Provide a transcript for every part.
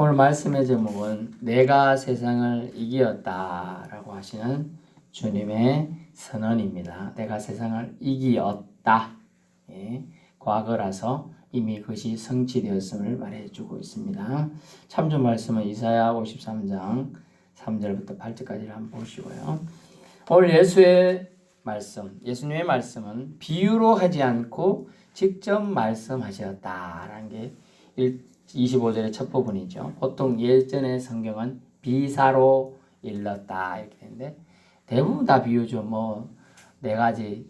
오늘 말씀의 제목은 내가 세상을 이기었다라고 하시는 주님의 선언입니다. 내가 세상을 이기었다. 예, 과거라서 이미 그것이 성취되었음을 말해주고 있습니다. 참조 말씀은 이사야 53장 3절부터 8절까지를 한번 보시고요. 오늘 예수님의 말씀은 비유로 하지 않고 직접 말씀하셨다라는 게 25절의 첫 부분이죠. 보통 예전의 성경은 비사로 일렀다 이렇게 되는데 대부분 다 비유죠. 뭐 네 가지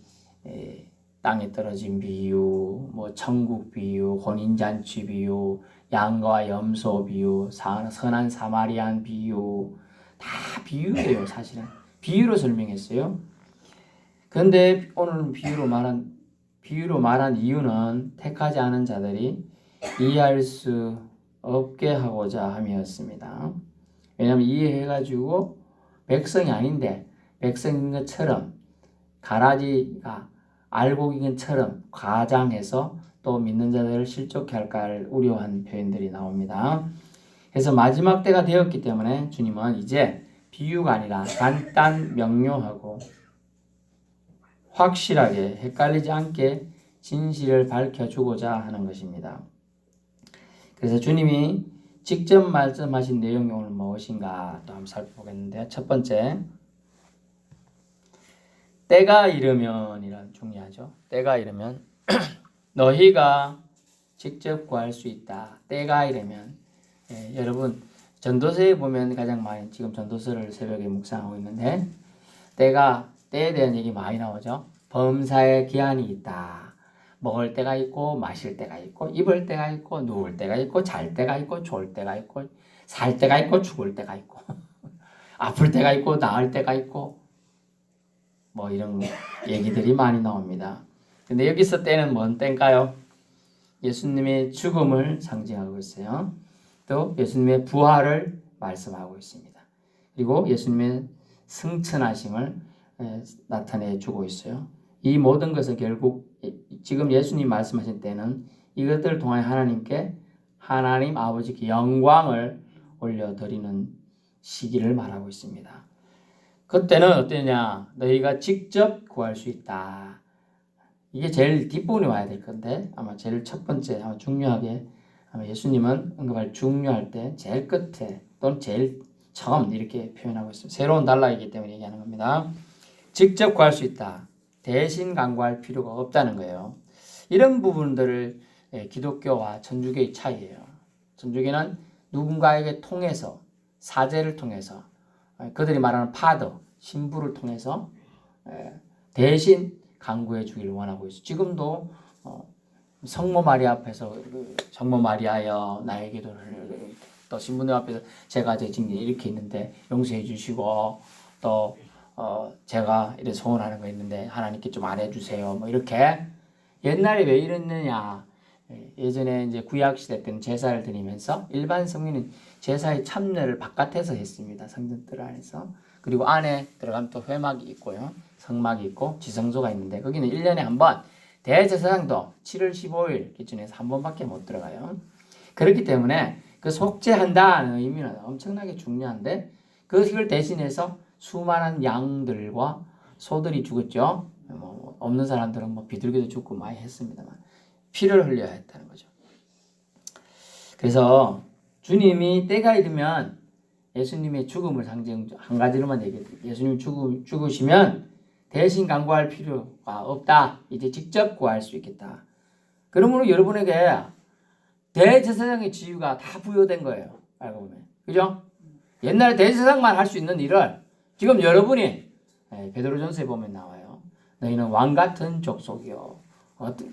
땅에 떨어진 비유, 뭐 천국 비유, 혼인잔치 비유, 양과 염소 비유, 선한 사마리안 비유, 다 비유예요. 사실은 비유로 설명했어요. 그런데 오늘 비유로 말한 이유는 택하지 않은 자들이 이해할 수 없게 하고자 함이었습니다. 왜냐하면 이해해가지고 백성이 아닌데 백성인 것처럼 가라지가 알곡인 것처럼 과장해서 또 믿는 자들을 실족해 할까 우려한 표현들이 나옵니다. 그래서 마지막 때가 되었기 때문에 주님은 이제 비유가 아니라 간단 명료하고 확실하게 헷갈리지 않게 진실을 밝혀주고자 하는 것입니다. 그래서 주님이 직접 말씀하신 내용이 오늘 무엇인가 또 한번 살펴보겠는데, 첫 번째, 때가 이르면 이란 중요하죠. 때가 이르면 너희가 직접 구할 수 있다. 때가 이르면 여러분 전도서에 보면 가장 많이 지금 전도서를 새벽에 묵상하고 있는데 때에 대한 얘기 많이 나오죠. 범사에 기한이 있다. 먹을 때가 있고 마실 때가 있고 입을 때가 있고 누울 때가 있고 잘 때가 있고 졸 때가 있고 살 때가 있고 죽을 때가 있고 아플 때가 있고 나을 때가 있고 뭐 이런 얘기들이 많이 나옵니다. 근데 여기서 때는 뭔 때인가요? 예수님의 죽음을 상징하고 있어요. 또 예수님의 부활을 말씀하고 있습니다. 그리고 예수님의 승천하심을 나타내 주고 있어요. 이 모든 것은 결국 지금 예수님 말씀하신 때는 이것들을 통해 하나님께 하나님 아버지께 영광을 올려드리는 시기를 말하고 있습니다. 그때는 어떠냐? 너희가 직접 구할 수 있다. 이게 제일 뒷부분에 와야 될 건데 아마 제일 첫 번째 아마 중요하게 아마 예수님은 언급할 중요할 때 제일 끝에 또는 제일 처음 이렇게 표현하고 있습니다. 새로운 단락이기 때문에 얘기하는 겁니다. 직접 구할 수 있다. 대신 강구할 필요가 없다는 거예요. 이런 부분들을 기독교와 천주교의 차이예요. 천주교는 누군가에게 통해서 사제를 통해서 그들이 말하는 파더, 신부를 통해서 대신 강구해 주기를 원하고 있어요. 지금도 성모 마리아 앞에서 성모 마리아여 나의 기도를 또 신부님 앞에서 제가 지금 이렇게 있는데 용서해 주시고 또 제가 이렇게 소원하는 거 있는데 하나님께 좀 안 해주세요. 뭐 이렇게 옛날에 왜 이랬느냐? 예전에 이제 구약 시대 때는 제사를 드리면서 일반 성민은 제사의 참여를 바깥에서 했습니다. 성전들 안에서. 그리고 안에 들어가면 또 회막이 있고요. 성막이 있고 지성소가 있는데 거기는 1년에 한 번 대제사장도 7월 15일 기준에서 한 번밖에 못 들어가요. 그렇기 때문에 그 속죄한다는 의미는 엄청나게 중요한데 그걸 대신해서 수많은 양들과 소들이 죽었죠. 뭐 없는 사람들은 뭐 비둘기도 죽고 많이 했습니다만 피를 흘려야 했다는 거죠. 그래서 주님이 때가 이르면 예수님의 죽음을 상징 한 가지로만 얘기해요. 예수님이 죽으시면 대신 강구할 필요가 없다. 이제 직접 구할 수 있겠다. 그러므로 여러분에게 대제사장의 지위가 다 부여된 거예요. 알고 보면. 그죠? 옛날에 대제사장만 할 수 있는 일을 지금 여러분이 베드로전서에 보면 나와요. 너희는 왕 같은 족속이요.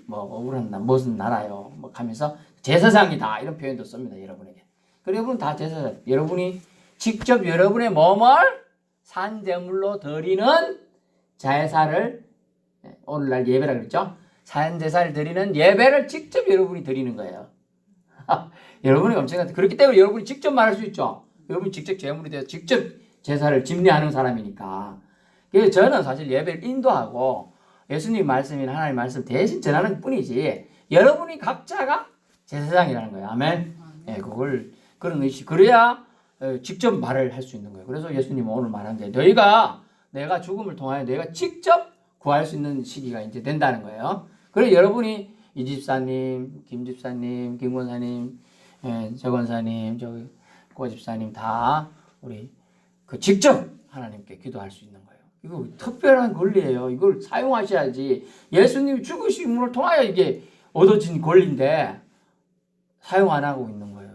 뭐 억울한 무슨 나라요. 뭐 하면서 제사장이다 이런 표현도 씁니다. 여러분에게. 그리고 여러분 다 제사장. 여러분이 직접 여러분의 몸을 산제물로 드리는 제사를 오늘날 예배라 그랬죠. 산제사를 드리는 예배를 직접 여러분이 드리는 거예요. 여러분이 엄청난 그렇기 때문에 여러분이 직접 말할 수 있죠. 여러분이 직접 제물이 되어 직접 제사를 집례하는 사람이니까. 그래서 저는 사실 예배를 인도하고 예수님 말씀이나 하나님 말씀 대신 전하는 뿐이지 여러분이 각자가 제사장이라는 거예요. 아멘. 그걸 그런 의식. 그래야 직접 말을 할 수 있는 거예요. 그래서 예수님은 오늘 말한 게 너희가 내가 죽음을 통하여 너희가 직접 구할 수 있는 시기가 이제 된다는 거예요. 그래서 여러분이 이 집사님, 김 집사님, 김 권사님, 저 권사님, 고 집사님 다 우리 그 직접 하나님께 기도할 수 있는 거예요. 이거 특별한 권리예요. 이걸 사용하셔야지. 예수님이 죽으심을 통하여 이게 얻어진 권리인데 사용 안 하고 있는 거예요.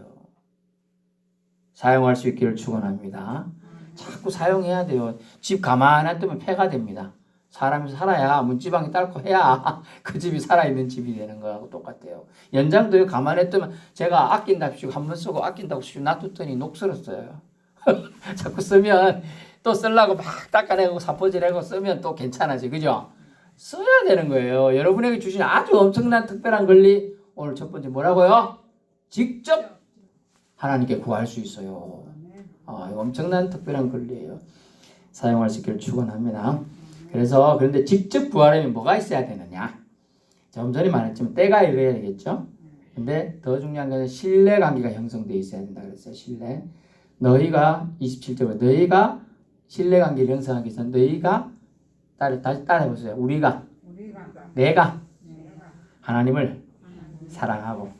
사용할 수 있기를 축원합니다. 자꾸 사용해야 돼요. 집 가만히 두면 폐가 됩니다. 사람이 살아야 문지방이 닳고 해야 그 집이 살아있는 집이 되는 거하고 똑같아요. 연장도요. 가만히 두면 제가 아낀답시고 한번 쓰고 아낀다고 놔뒀더니 녹슬었어요. 자꾸 쓰면 또 쓰려고 막 닦아내고 사포질하고 쓰면 또 괜찮아지. 그죠? 써야 되는 거예요. 여러분에게 주신 아주 엄청난 특별한 권리. 오늘 첫 번째 뭐라고요? 직접 하나님께 구할 수 있어요. 엄청난 특별한 권리예요. 사용할 수 있기를 축원합니다. 그래서 그런데 직접 구하려면 뭐가 있어야 되느냐? 좀 전에 말했지만 때가 이래야 되겠죠. 근데 더 중요한 것은 신뢰 관계가 형성되어 있어야 된다 그랬어요. 신뢰. 너희가 27절에 너희가 신뢰 관계를 형성하기 위해서 너희가 다시 따라해보세요. 내가 하나님을 사랑하고.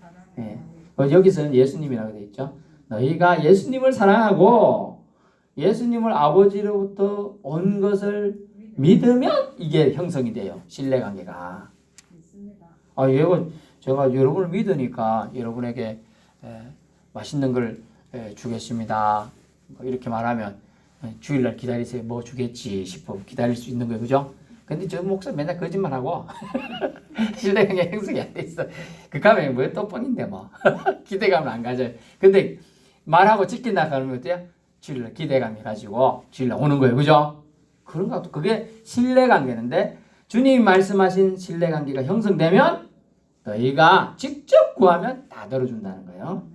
여기서는 예수님이라고 되어 있죠. 너희가 예수님을 사랑하고 예수님을 아버지로부터 온 것을 믿으면 이게 형성이 돼요. 신뢰관계가. 제가 여러분을 믿으니까 여러분에게 맛있는 걸 주겠습니다. 이렇게 말하면 주일날 기다리세요. 뭐 주겠지 싶어 기다릴 수 있는 거예요. 그죠? 근데 저 목사 맨날 거짓말하고 신뢰관계 형성이 안 돼 있어. 그 가면 뭐 또 뻔인데 뭐 기대감을 안 가져요. 근데 말하고 지킨다 그러면 어때요? 주일날 기대감이 가지고 주일날 오는 거예요. 그죠? 그런 것도 그게 신뢰관계인데 주님이 말씀하신 신뢰관계가 형성되면 너희가 직접 구하면 다 들어준다는 거예요.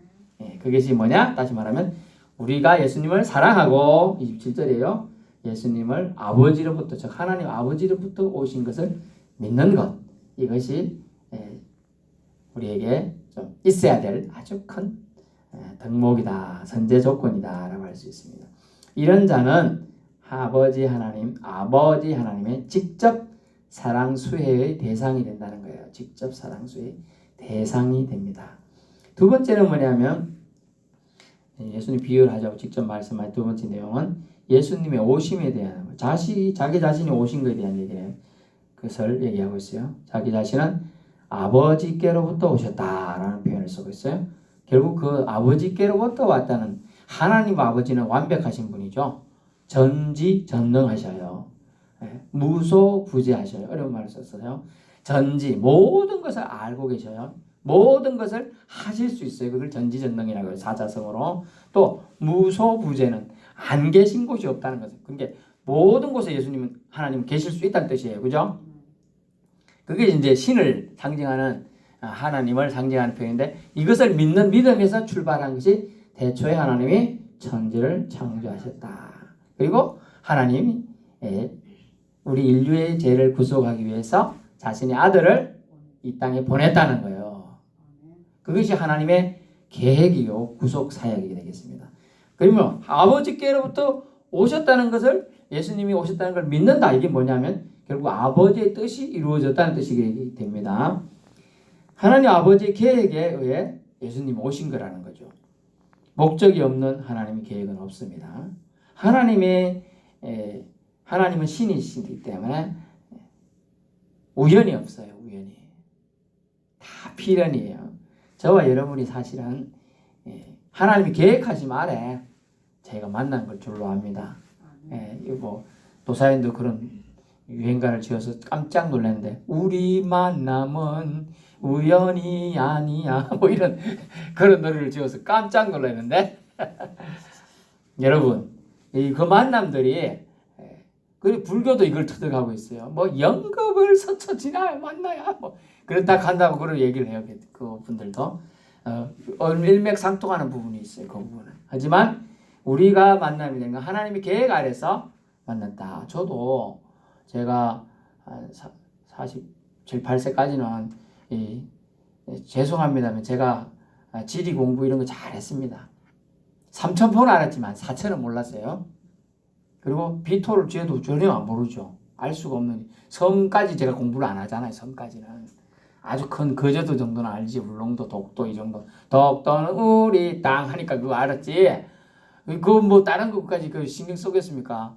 그것이 뭐냐? 다시 말하면 우리가 예수님을 사랑하고 27절이에요. 예수님을 아버지로부터 즉 하나님 아버지로부터 오신 것을 믿는 것. 이것이 우리에게 좀 있어야 될 아주 큰 덕목이다. 선제 조건이다 라고 할 수 있습니다. 이런 자는 아버지 하나님의 직접 사랑 수혜의 대상이 된다는 거예요. 직접 사랑 수혜의 대상이 됩니다. 두 번째는 뭐냐면 예수님 비유를 하자고 직접 말씀한 두 번째 내용은 예수님의 오심에 대한 자기 자신이 오신 것에 대한 얘기예요. 그것을 얘기하고 있어요. 자기 자신은 아버지께로부터 오셨다라는 표현을 쓰고 있어요. 결국 그 아버지께로부터 왔다는 하나님 아버지는 완벽하신 분이죠. 전지전능하셔요. 무소부재하셔요. 어려운 말을 썼어요. 모든 것을 알고 계셔요. 모든 것을 하실 수 있어요. 그걸 전지전능이라고 해요. 사자성어로. 또 무소부재는 안 계신 곳이 없다는 것은. 그러니까 모든 곳에 예수님은 하나님은 계실 수 있다는 뜻이에요. 그죠? 그게 이제 신을 상징하는 하나님을 상징하는 표현인데 이것을 믿는 믿음에서 출발한 것이 대초에 하나님이 천지를 창조하셨다. 그리고 하나님이 우리 인류의 죄를 구속하기 위해서 자신의 아들을 이 땅에 보냈다는 거예요. 그것이 하나님의 계획이요 구속 사역이 되겠습니다. 그러면 아버지께로부터 오셨다는 것을 예수님이 오셨다는 걸 믿는다. 이게 뭐냐면 결국 아버지의 뜻이 이루어졌다는 뜻이 됩니다. 하나님 아버지의 계획에 의해 예수님이 오신 거라는 거죠. 목적이 없는 하나님의 계획은 없습니다. 하나님은 신이시기 때문에 우연이 없어요. 우연이. 다 필연이에요. 저와 여러분이 사실은 하나님이 계획하지 아래 저희가 만난 걸 줄로 압니다. 도사인도 그런 유행가를 지어서 깜짝 놀랐는데 우리 만남은 우연이 아니야 이런 그런 노래를 지어서 깜짝 놀랐는데 여러분 그 만남들이 불교도 이걸 터득하고 있어요. 연급을 스쳐 지나야 만나야 그렇다 한다고 그런 얘기를 해요. 그 분들도 일맥상통하는 부분이 있어요. 그 부분은. 하지만 우리가 만남이 된 건 하나님의 계획 아래서 만났다. 저도 제가 47, 8세까지는 죄송합니다만 제가 지리 공부 이런 거 잘했습니다. 삼천포는 알았지만 사천은 몰랐어요. 그리고 비토를 죄도 전혀 모르죠. 알 수가 없는 섬까지 제가 공부를 안 하잖아요. 섬까지는 아주 큰 거제도 정도는 알지. 울릉도, 독도 이 정도. 독도는 우리 땅 하니까 그거 알았지. 그 뭐 다른 것까지 그 신경 쓰겠습니까?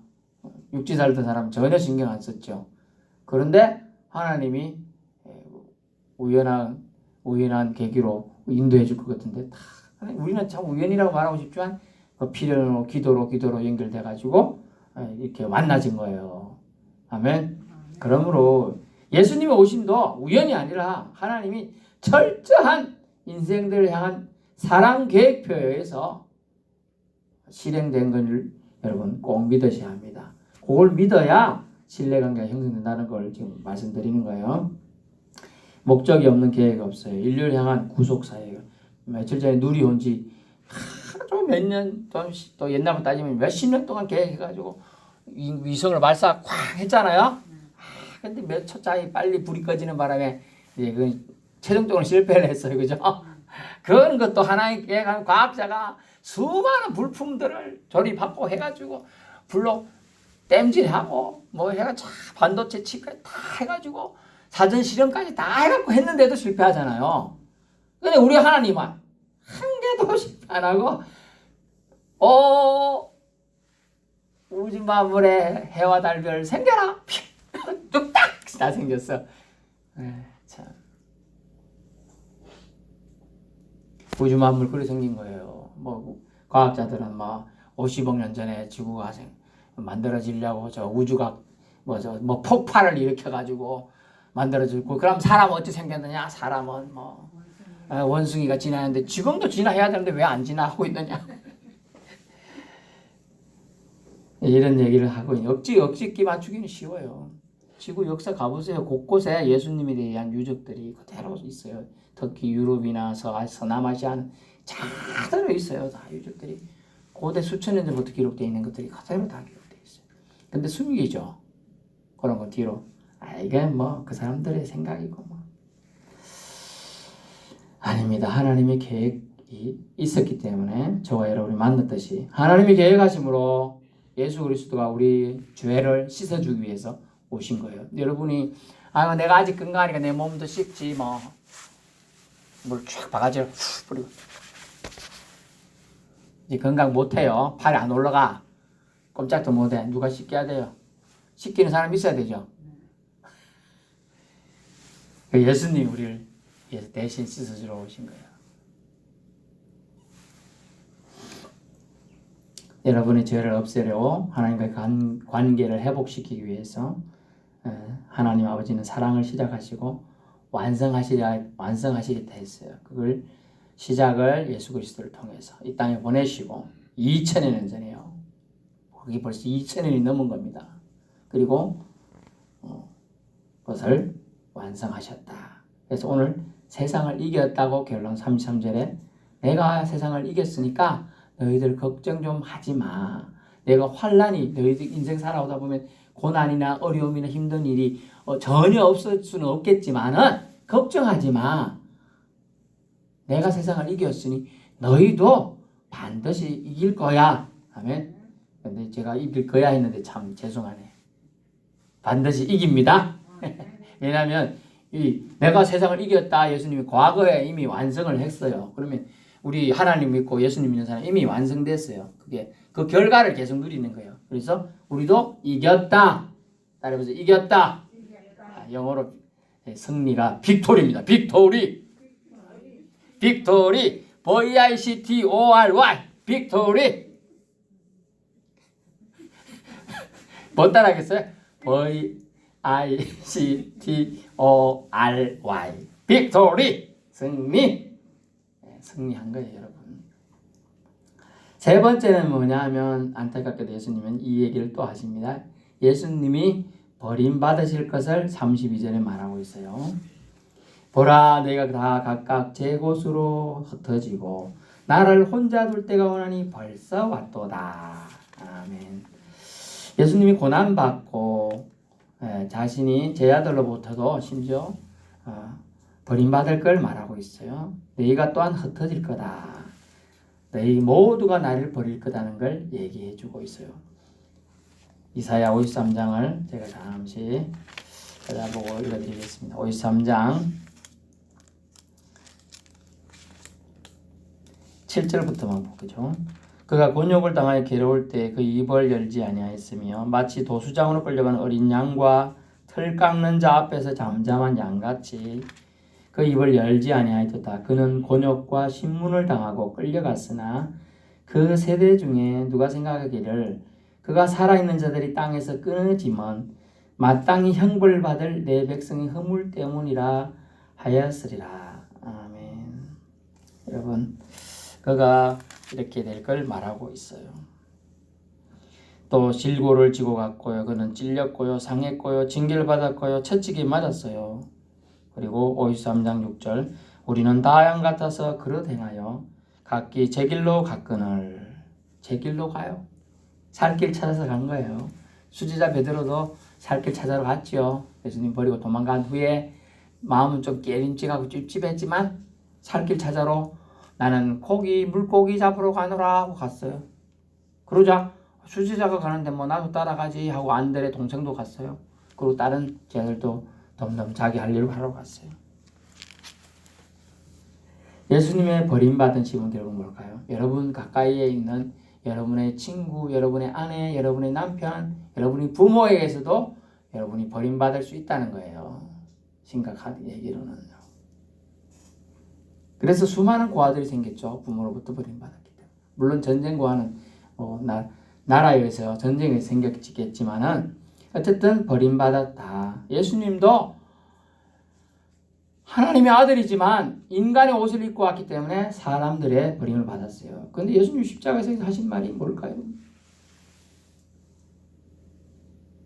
육지 살던 사람 전혀 신경 안 썼죠. 그런데 하나님이 우연한 계기로 인도해 줄 것 같은데 우리는 참 우연이라고 말하고 싶지만 필연으로 기도로 연결돼 가지고 이렇게 만나진 거예요. 아멘. 그러므로 예수님의 오심도 우연이 아니라 하나님이 철저한 인생들을 향한 사랑 계획표에 의해서 실행된 것을 여러분 꼭 믿으셔야 합니다. 그걸 믿어야 신뢰관계가 형성된다는 걸 지금 말씀드리는 거예요. 목적이 없는 계획이 없어요. 인류를 향한 구속사예요. 며칠 전에 누리 온지 몇 년, 또 옛날부터 따지면 몇십 년 동안 계획해가지고 위성을 발사 콱 했잖아요. 근데 몇 초짜리 빨리 불이 꺼지는 바람에 그 최종적으로 실패를 했어요. 그죠? 그런 것도 하나의 계획한 과학자가 수많은 불품들을 조립하고 해가지고 불로 땜질하고 뭐 해가 반도체 칩까지 다 해가지고 사전 실험까지 다 해갖고 했는데도 실패하잖아요. 근데 우리 하나님은 한 개도 실패 안 하고 우주 만물에 해와 달별 생겨라 뚝딱 다 생겼어. 참 우주 만물 그렇게 생긴 거예요. 뭐 과학자들은 뭐 50억 년 전에 지구가 만들어지려고 저 우주가 뭐 폭발을 일으켜 가지고 만들어지고 그럼 사람은 어떻게 생겼느냐? 사람은 뭐 원숭이가 진화했는데 지금도 진화해야 되는데 왜 안 진화하고 있느냐? 이런 얘기를 하고 억지 끼 맞추기는 쉬워요. 지구 역사 가보세요. 곳곳에 예수님에 대한 유적들이 그대로 있어요. 특히 유럽이나 서남아시아는 다 있어요. 다 유적들이 고대 수천 년 전부터 기록되어 있는 것들이 그대로 다 기록되어 있어요. 근데 숨기죠. 그런 거 뒤로. 이게 뭐 그 사람들의 생각이고 뭐. 아닙니다. 하나님의 계획이 있었기 때문에 저와 여러분이 만났듯이 하나님이 계획하심으로 예수 그리스도가 우리 죄를 씻어주기 위해서 오신 거예요. 여러분이 내가 아직 건강하니까 내 몸도 씻지 뭐 물 쫙 바가지를 후 뿌리고 이제 건강 못해요. 팔이 안 올라가. 꼼짝도 못해. 누가 씻겨야 돼요. 씻기는 사람이 있어야 되죠. 예수님이 우리를 대신 씻어주러 오신 거예요. 여러분의 죄를 없애려고 하나님과의 관계를 회복시키기 위해서 하나님 아버지는 사랑을 시작하시고 완성하시겠다 했어요. 그걸 시작을 예수 그리스도를 통해서 이 땅에 보내시고 2000년 전이에요. 그게 벌써 2000년이 넘은 겁니다. 그리고 그것을 완성하셨다. 그래서 오늘 세상을 이겼다고 결론 33절에 내가 세상을 이겼으니까 너희들 걱정 좀 하지 마. 내가 환난이 너희들 인생 살아오다 보면 고난이나 어려움이나 힘든 일이 전혀 없을 수는 없겠지만은 걱정하지 마. 내가 세상을 이겼으니 너희도 반드시 이길 거야. 아멘. 근데 제가 이길 거야 했는데 참 죄송하네. 반드시 이깁니다. 왜냐하면 내가 세상을 이겼다. 예수님이 과거에 이미 완성을 했어요. 그러면 우리 하나님 믿고 예수님 믿는 사람 이미 완성됐어요. 그게 그 결과를 계속 누리는 거예요. 그래서 우리도 이겼다. 따라해보세요. 이겼다. 영어로 승리가 빅토리입니다. 빅토리. 빅토리. V-I-C-T-O-R-Y. 빅토리. 못 따라하겠어요? V-I-C-T-O-R-Y. 빅토리. 승리. 승리한 거예요, 여러분. 세 번째는 뭐냐 하면 안타깝게도 예수님은 이 얘기를 또 하십니다. 예수님이 버림받으실 것을 32절에 말하고 있어요. 보라 내가 다 각각 제 곳으로 흩어지고 나를 혼자 둘 때가 오나니 벌써 왔도다. 아멘. 예수님이 고난받고 자신이 제 아들로부터도 심지어 버림받을 걸 말하고 있어요. 너희가 또한 흩어질 거다. 너희 모두가 나를 버릴 거다는 걸 얘기해 주고 있어요. 이사야 53장을 제가 잠시 찾아보고 읽어드리겠습니다. 53장 7절부터만 보겠죠. 그가 곤욕을 당하여 괴로울 때 그 입을 열지 아니하였으며 마치 도수장으로 끌려가는 어린 양과 틀 깎는 자 앞에서 잠잠한 양같이 그 입을 열지 아니하였도다. 그는 곤욕과 신문을 당하고 끌려갔으나 그 세대 중에 누가 생각하기를 그가 살아있는 자들이 땅에서 끊어지면 마땅히 형벌 받을 내 백성의 허물 때문이라 하였으리라. 아멘. 여러분, 그가 이렇게 될 걸 말하고 있어요. 또 질고를 지고 갔고요. 그는 찔렸고요. 상했고요. 징계를 받았고요. 채찍이 맞았어요. 그리고 53장 6절 우리는 다 양 같아서 그릇 행하여 각기 제 길로 갔거늘. 제 길로 가요. 살 길 찾아서 간 거예요. 수지자 베드로도 살 길 찾아러 갔지요. 예수님 버리고 도망간 후에 마음은 좀 깨림직하고 찝찝했지만 살 길 찾아러 나는 물고기 잡으러 가노라 하고 갔어요. 그러자 수지자가 가는데 뭐 나도 따라가지 하고 안드레 동생도 갔어요. 그리고 다른 제자들도 덤덤 자기 할 일을 하러 갔어요. 예수님의 버림받은 심은 결국 뭘까요? 여러분 가까이에 있는 여러분의 친구, 여러분의 아내, 여러분의 남편, 여러분의 부모에게서도 여러분이 버림받을 수 있다는 거예요. 심각한 얘기로는요. 그래서 수많은 고아들이 생겼죠. 부모로부터 버림받았기 때문에. 물론 전쟁 고아는 나라에 의해서 전쟁이 생겼겠지만은 어쨌든 버림받았다. 예수님도 하나님의 아들이지만 인간의 옷을 입고 왔기 때문에 사람들의 버림을 받았어요. 그런데 예수님 십자가에서 하신 말이 뭘까요?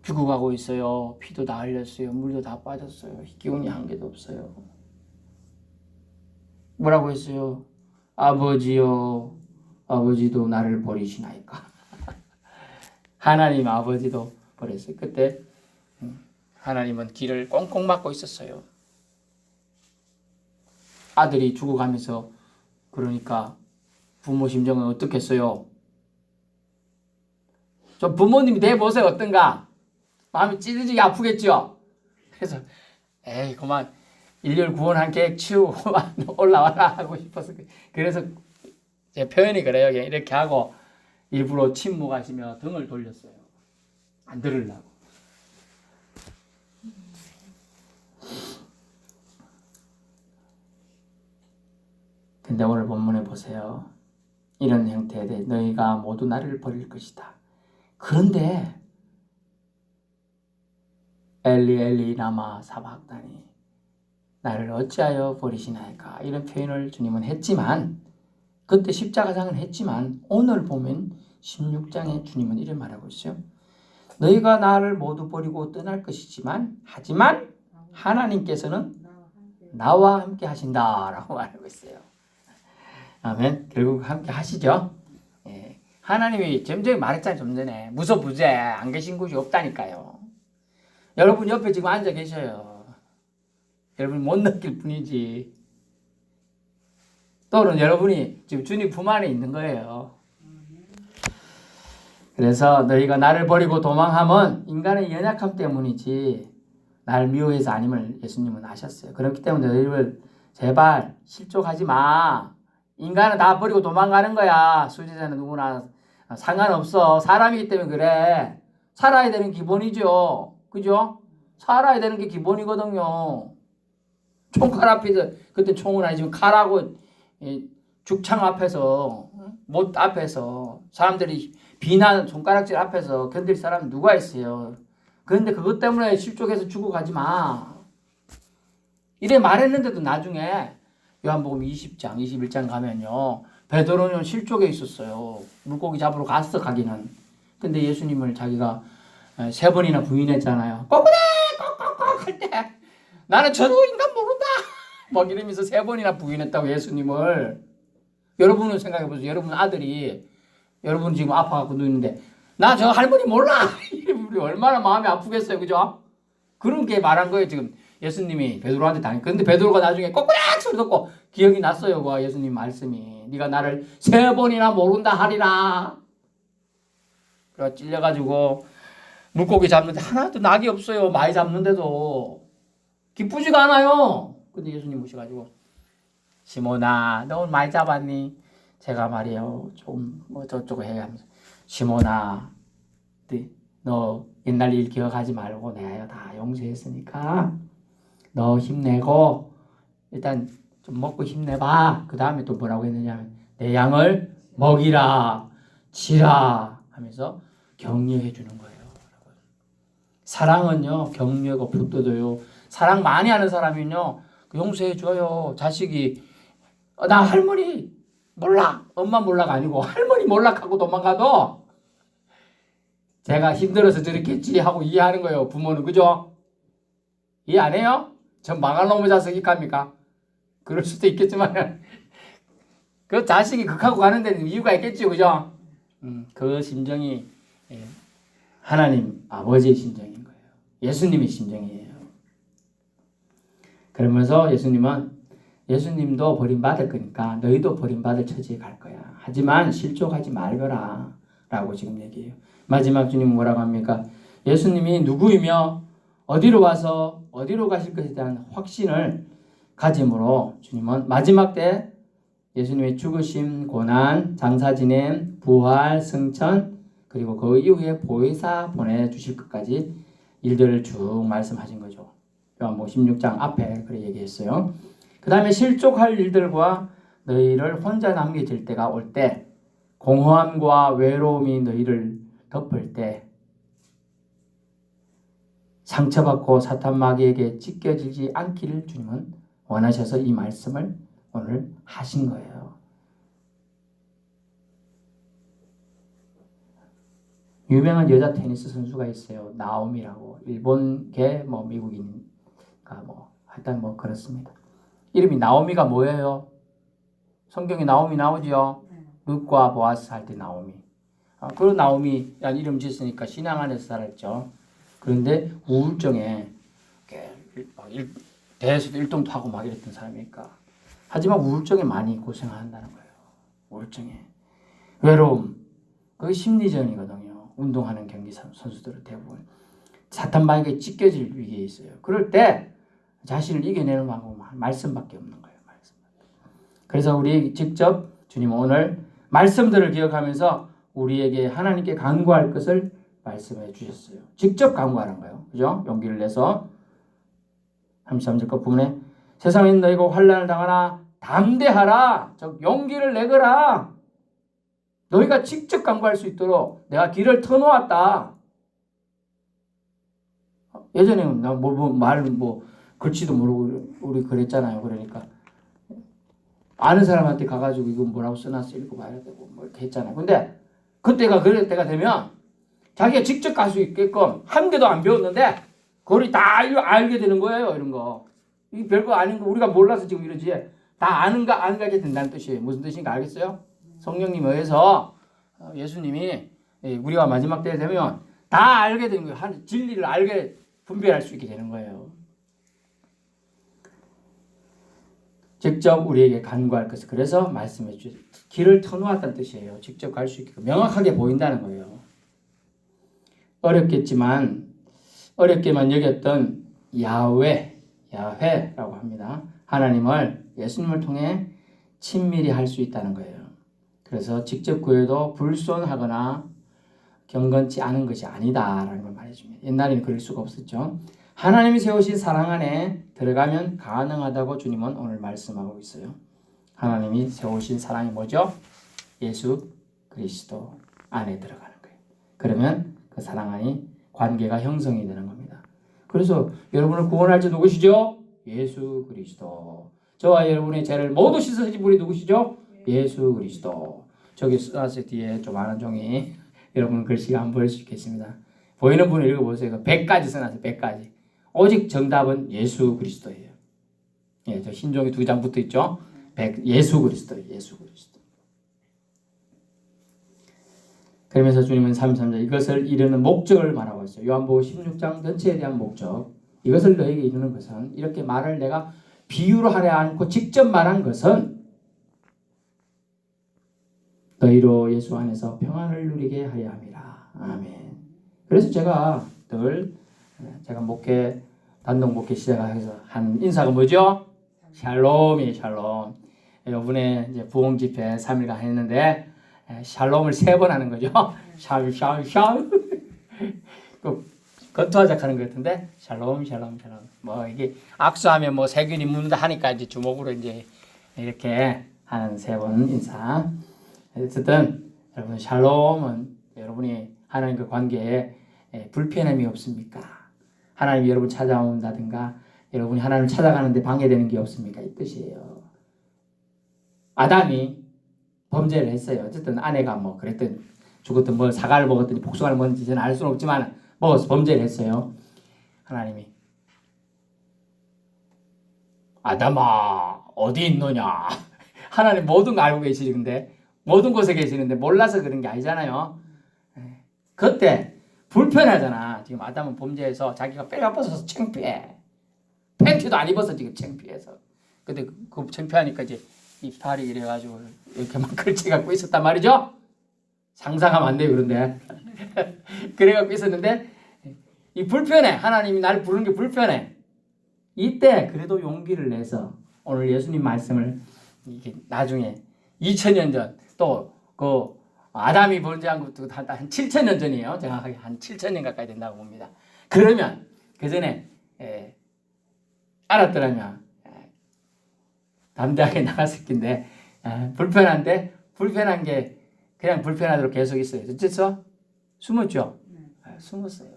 죽어가고 있어요. 피도 다 흘렸어요. 물도 다 빠졌어요. 기운이 한 개도 없어요. 뭐라고 했어요? 아버지요, 아버지도 나를 버리시나이까. 하나님 아버지도 버렸어요. 그때 하나님은 길을 꽁꽁 막고 있었어요. 아들이 죽어가면서 그러니까 부모 심정은 어떻겠어요? 좀 부모님이 돼보세요. 어떤가? 마음이 찢어지게 아프겠죠? 그래서 에이 그만 인류를 구원한 계획 치우고 올라와라 하고 싶어서 그래서 제 표현이 그래요. 이렇게 하고 일부러 침묵하시며 등을 돌렸어요. 안 들으려고. 근데 오늘 본문에 보세요. 이런 형태에 대해 너희가 모두 나를 버릴 것이다. 그런데 엘리 엘리 라마 사박다니 나를 어찌하여 버리시나이까 이런 표현을 주님은 했지만 그때 십자가상은 했지만 오늘 보면 16장에 주님은 이런 말하고 있어요. 너희가 나를 모두 버리고 떠날 것이지만 하지만 하나님께서는 나와 함께 하신다라고 말하고 있어요. 아멘. 결국 함께 하시죠. 예. 하나님이 점점 말했잖아요. 좀 전에 무소부재 안 계신 곳이 없다니까요. 여러분 옆에 지금 앉아 계셔요. 여러분 못 느낄 뿐이지. 또는 여러분이 지금 주님 품 안에 있는 거예요. 그래서 너희가 나를 버리고 도망하면 인간의 연약함 때문이지 나를 미워해서 아님을 예수님은 아셨어요. 그렇기 때문에 너희를 제발 실족하지 마. 인간은 다 버리고 도망가는 거야. 수지자는 누구나 상관없어. 사람이기 때문에 그래. 살아야 되는 기본이죠. 그죠? 살아야 되는 게 기본이거든요. 총칼 앞에서 그때 총은 아니지만 칼하고 죽창 앞에서 못 앞에서 사람들이 비난 손가락질 앞에서 견딜 사람 누가 있어요. 그런데 그것 때문에 실족해서 죽어가지 마. 이래 말했는데도 나중에 요한복음 20장 21장 가면요 베드로는 실족해 있었어요. 물고기 잡으러 갔어 가기는. 근데 예수님을 자기가 3번이나 부인했잖아요. 꼬꾸네 꼭꼭꼭 할 때 나는 저도 인간 모른다 막 이러면서 3번이나 부인했다고 예수님을. 여러분은 생각해보세요. 여러분 아들이 여러분 지금 아파갖고 누웠는데 나 저 할머니 몰라 우리 얼마나 마음이 아프겠어요. 그죠? 그런 게 말한 거예요. 지금 예수님이 베드로한테 당했. 근데 베드로가 나중에 꼬꾸락 소리 듣고 기억이 났어요. 그 예수님 말씀이. 네가 나를 3번이나 모른다 하리라. 그래서 찔려가지고 물고기 잡는데 하나도 낙이 없어요. 많이 잡는데도 기쁘지가 않아요. 근데 예수님 오셔가지고 시몬아 너 오늘 많이 잡았니? 제가 말이에요 좀 뭐 저쩌고 해야 하면서 시몬아 너 옛날 일 기억하지 말고 내가 다 용서했으니까 너 힘내고 일단 좀 먹고 힘내봐. 그 다음에 또 뭐라고 했느냐면 내 양을 먹이라 치라 하면서 격려해 주는 거예요. 사랑은요 격려하고 붙들어요. 사랑 많이 하는 사람은요 용서해 줘요. 자식이 나 할머니 몰락 엄마 몰락 아니고 할머니 몰락하고 도망가도 제가 힘들어서 저렇게 했지 하고 이해하는 거예요. 부모는 그죠? 이해 안 해요? 전 망할 놈의 자식이 갑니까? 그럴 수도 있겠지만 그 자식이 극하고 가는 데는 이유가 있겠죠. 그죠? 그 심정이 하나님 아버지의 심정인 거예요. 예수님의 심정이에요. 그러면서 예수님도 버림받을 거니까 너희도 버림받을 처지에 갈 거야. 하지만 실족하지 말거라 라고 지금 얘기해요. 마지막 주님은 뭐라고 합니까? 예수님이 누구이며 어디로 와서 어디로 가실 것에 대한 확신을 가짐으로 주님은 마지막 때 예수님의 죽으심, 고난, 장사 지냄, 부활, 승천 그리고 그 이후에 보혜사 보내주실 것까지 일들을 쭉 말씀하신 거죠. 요한복음 16장 앞에 그렇게 얘기했어요. 그 다음에 실족할 일들과 너희를 혼자 남겨질 때가 올 때 공허함과 외로움이 너희를 덮을 때 상처받고 사탄 마귀에게 찢겨지지 않기를 주님은 원하셔서 이 말씀을 오늘 하신 거예요. 유명한 여자 테니스 선수가 있어요. 나오미라고. 일본계 미국인가 하여튼 그렇습니다. 이름이 나오미가 뭐예요? 성경에 나오미 나오죠? 룻과 보아스 할 때 나오미. 그 나오미라는 이름 지었으니까 신앙 안에서 살았죠. 그런데 우울증에 대에서도 일동도 하고 막 이랬던 사람이니까. 하지만 우울증에 많이 고생한다는 거예요. 우울증에. 외로움. 그게 심리전이거든요. 운동하는 경기 선수들은 대부분. 사탄 마귀에게 찢겨질 위기에 있어요. 그럴 때 자신을 이겨내는 방법은 말씀밖에 없는 거예요. 그래서 우리 직접 주님 오늘 말씀들을 기억하면서 우리에게 하나님께 간구할 것을 말씀해 주셨어요. 직접 간구하는 거예요. 그죠? 용기를 내서 33절 것 부분에 세상에 너희가 환난을 당하나 담대하라. 즉 용기를 내거라. 너희가 직접 간구할 수 있도록 내가 길을 터놓았다. 예전에는 나 글씨도 모르고 우리 그랬잖아요. 그러니까 아는 사람한테 가가지고 이거 뭐라고 써놨어 읽어봐야 되고 이렇게 했잖아요. 근데 그때가 그럴 때가 되면 자기가 직접 갈 수 있게끔 한 개도 안 배웠는데 그걸 다 알게 되는 거예요. 이런 거. 이 별거 아닌 거 우리가 몰라서 지금 이러지. 다 아는게 된다는 뜻이에요. 무슨 뜻인가 알겠어요? 성령님에 의해서 예수님이 우리가 마지막 때에 되면 다 알게 되는 거예요. 진리를 알게 분별할 수 있게 되는 거예요. 직접 우리에게 간구할 것을 그래서 말씀해 주세요. 길을 터놓았다는 뜻이에요. 직접 갈 수 있게 명확하게 보인다는 거예요. 어렵게만 여겼던 야훼라고 합니다. 하나님을 예수님을 통해 친밀히 할 수 있다는 거예요. 그래서 직접 구해도 불손하거나 경건치 않은 것이 아니다라는 걸 말해줍니다. 옛날에는 그럴 수가 없었죠. 하나님이 세우신 사랑 안에 들어가면 가능하다고 주님은 오늘 말씀하고 있어요. 하나님이 세우신 사랑이 뭐죠? 예수 그리스도 안에 들어가는 거예요. 그러면 그 사랑 안이 관계가 형성이 되는 겁니다. 그래서 여러분을 구원할 자 누구시죠? 예수 그리스도. 저와 여러분의 죄를 모두 씻으신 분이 누구시죠? 예수 그리스도. 저기 써놨을 뒤에 좀 많은 종이 여러분 글씨가 안 보일 수 있겠습니다. 보이는 분을 읽어보세요. 100가지 써놨어요. 100가지. 오직 정답은 예수 그리스도예요. 예, 저 흰 종이 2장 붙어 있죠. 예수 그리스도예요. 예수 그리스도. 그러면서 주님은 33절 이것을 이루는 목적을 말하고 있어요. 요한복음 16장 전체에 대한 목적. 이것을 너에게 이루는 것은 이렇게 말을 내가 비유로 하려 않고 직접 말한 것은 너희로 예수 안에서 평안을 누리게 하려 함이라. 아멘. 그래서 제가 늘 제가 단독 목회 시작해서 한 인사가 뭐죠? 샬롬이 샬롬. 이번에 이제 부흥 집회 3일간 했는데 샬롬을 3번 하는 거죠. 샬. 건투하자 하는 것 같은데 샬롬. 뭐 이게 악수하면 뭐 세균이 묻는다 하니까 이제 주먹으로 이제 이렇게 하는 3번 인사. 어쨌든 여러분 샬롬은 여러분이 하나님과 관계에 불편함이 없습니까? 하나님이 여러분 찾아온다든가 여러분이 하나님을 찾아가는데 방해되는 게 없습니까? 이 뜻이에요. 아담이 범죄를 했어요. 어쨌든 아내가 뭐 그랬든 죽었든 뭐 사과를 먹었더니 복숭아를 먹었는지 저는 알 수는 없지만 먹어서 범죄를 했어요. 하나님이 아담아 어디 있느냐? 하나님 모든 거 알고 계시는데 모든 곳에 계시는데 몰라서 그런 게 아니잖아요. 그때 불편하잖아. 지금 아담은 범죄해서 자기가 뼈가 벗어서 창피해. 팬티도 안 입어서 지금 창피해서. 근데 그 창피하니까 이제 이 팔이 이래가지고 이렇게 막 걸쳐갖고 있었단 말이죠. 상상하면 안 돼요. 그런데 그래갖고 있었는데 이 불편해. 하나님이 날 부르는 게 불편해. 이때 그래도 용기를 내서 오늘 예수님 말씀을 이게 나중에 2000년 전 또 그 아담이 범죄한 것도 한 7000년 전이에요. 정확하게 한 7000년 가까이 된다고 봅니다. 그러면 그 전에 알았더라면 담대하게 나갔을 텐데 불편한데 불편한 게 그냥 불편하도록 계속 있어요. 어쨌어? 숨었죠? 숨었어요.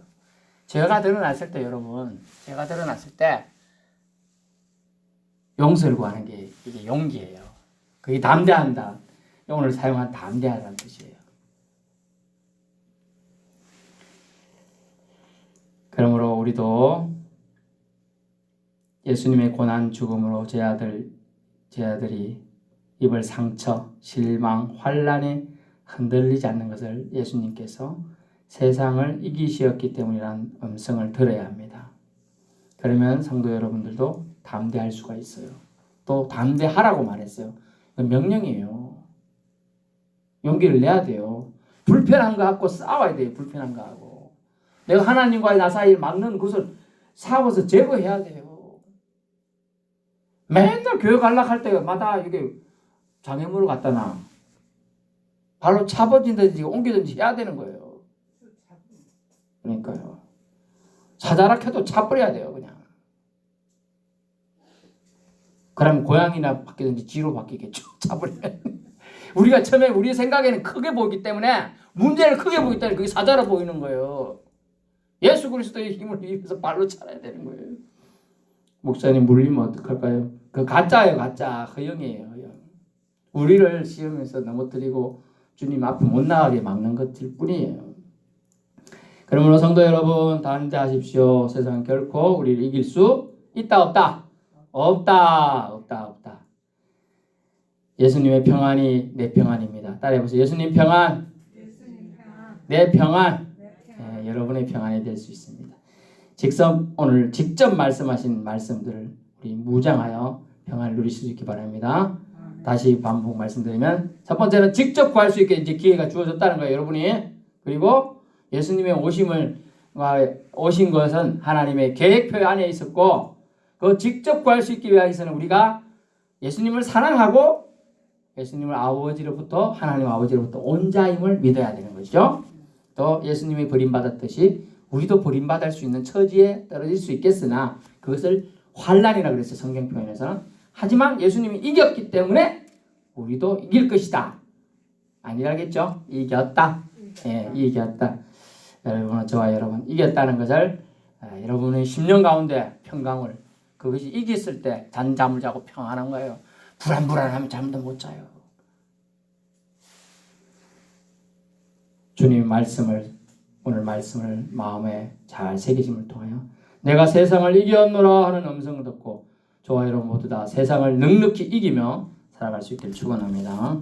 죄가 드러났을 때 여러분 죄가 드러났을 때 용서를 구하는 게 이게 용기예요. 그게 담대한다. 오늘 사용한 담대하다는 뜻이에요. 그러므로 우리도 예수님의 고난 죽음으로 제자들이 입을 상처, 실망, 환난에 흔들리지 않는 것을 예수님께서 세상을 이기시었기 때문이라는 음성을 들어야 합니다. 그러면 성도 여러분들도 담대할 수가 있어요. 또 담대하라고 말했어요. 명령이에요. 용기를 내야 돼요. 불편한 거 갖고 싸워야 돼요. 불편한 거 하고. 내가 하나님과의 나 사이를 막는 것을 싸워서 제거해야 돼요. 맨날 교회 갈락할 때마다 이게 장애물을 갖다 놔. 발로 차버진다든지 옮기든지 해야 되는 거예요. 그러니까요. 사자락해도 차버려야 돼요. 그냥. 그러면 고양이나 바뀌든지 쥐로 바뀌겠죠. 차버리면. 우리가 처음에 우리 생각에는 크게 보이기 때문에 문제를 크게 보기 때문에 그게 사자로 보이는 거예요. 예수 그리스도의 힘을 입어서 발로 차야 되는 거예요. 목사님 물리면 어떡할까요? 그 가짜예요. 가짜. 허영이에요. 허영. 우리를 시험에서 넘어뜨리고 주님 앞에 못 나가게 막는 것일 뿐이에요. 그러므로 성도 여러분 담대하십시오. 세상은 결코 우리를 이길 수 있다 없다? 없다. 예수님의 평안이 내 평안입니다. 따라해보세요. 예수님 평안. 내 평안. 여러분의 평안이 될 수 있습니다. 오늘 직접 말씀하신 말씀들을 우리 무장하여 평안을 누리실 수 있기 바랍니다. 다시 반복 말씀드리면 첫 번째는 직접 구할 수 있게 이제 기회가 주어졌다는 거예요. 여러분이. 그리고 예수님의 오신 것은 하나님의 계획표 안에 있었고 그 직접 구할 수 있기 위해서는 우리가 예수님을 사랑하고 예수님을 하나님 아버지로부터 온 자임을 믿어야 되는 것이죠. 또 예수님이 버림받았듯이 우리도 버림받을 수 있는 처지에 떨어질 수 있겠으나 그것을 환난이라고 그랬어요. 성경 표현에서는. 하지만 예수님이 이겼기 때문에 우리도 이길 것이다. 아니라겠죠? 이겼다. 이겼다. 여러분은 저와 여러분 이겼다는 것을 여러분의 10년 가운데 평강을 그것이 이겼을 때 잠을 자고 평안한 거예요. 불안하면 잠도 못 자요. 주님 오늘 말씀을 마음에 잘 새기심을 통하여 내가 세상을 이겼노라 하는 음성을 듣고 저와 여러분 모두 다 세상을 넉넉히 이기며 살아갈 수 있기를 축원합니다.